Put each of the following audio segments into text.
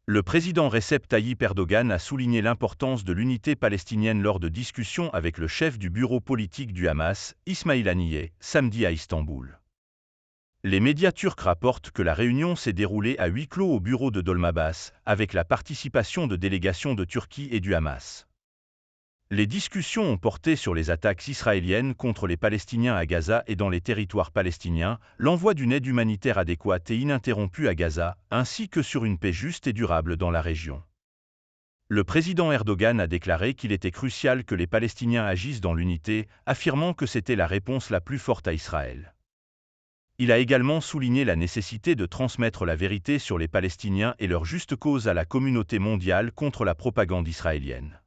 Le président Recep Tayyip Erdogan a souligné l'importance de l'unité palestinienne lors de discussions avec le chef du bureau politique du Hamas, Ismail Haniyeh, samedi à Istanbul. Les médias turcs rapportent que la réunion s'est déroulée à huis clos au bureau de Dolmabahce, avec la participation de délégations de Turquie et du Hamas. Les discussions ont porté sur les attaques israéliennes contre les Palestiniens à Gaza et dans les territoires palestiniens, l'envoi d'une aide humanitaire adéquate et ininterrompue à Gaza, ainsi que sur une paix juste et durable dans la région. Le président Erdogan a déclaré qu'il était crucial que les Palestiniens agissent dans l'unité, affirmant que c'était la réponse la plus forte à Israël. Il a également souligné la nécessité de transmettre la vérité sur les Palestiniens et leur juste cause à la communauté mondiale contre la propagande israélienne.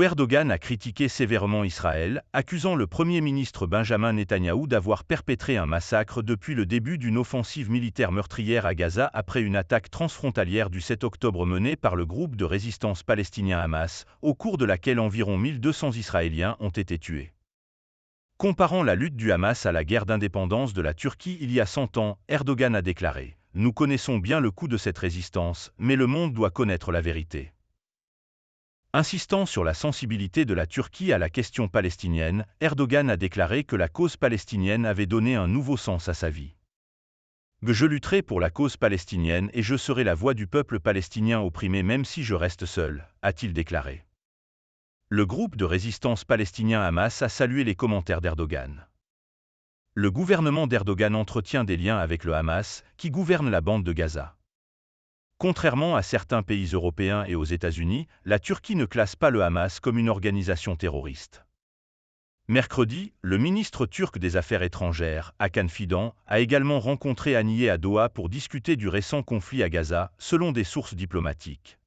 Erdogan a critiqué sévèrement Israël, accusant le Premier ministre Benjamin Netanyahou d'avoir perpétré un massacre depuis le début d'une offensive militaire meurtrière à Gaza après une attaque transfrontalière du 7 octobre menée par le groupe de résistance palestinien Hamas, au cours de laquelle environ 1200 Israéliens ont été tués. Comparant la lutte du Hamas à la guerre d'indépendance de la Turquie il y a 100 ans, Erdogan a déclaré « Nous connaissons bien le coût de cette résistance, mais le monde doit connaître la vérité ». Insistant sur la sensibilité de la Turquie à la question palestinienne, Erdogan a déclaré que la cause palestinienne avait donné un nouveau sens à sa vie. Je lutterai pour la cause palestinienne et je serai la voix du peuple palestinien opprimé même si je reste seul, a-t-il déclaré. Le groupe de résistance palestinien Hamas a salué les commentaires d'Erdogan. Le gouvernement d'Erdogan entretient des liens avec le Hamas, qui gouverne la bande de Gaza. Contrairement à certains pays européens et aux États-Unis, la Turquie ne classe pas le Hamas comme une organisation terroriste. Mercredi, le ministre turc des Affaires étrangères, Hakan Fidan, a également rencontré Haniyeh à Doha pour discuter du récent conflit à Gaza, selon des sources diplomatiques.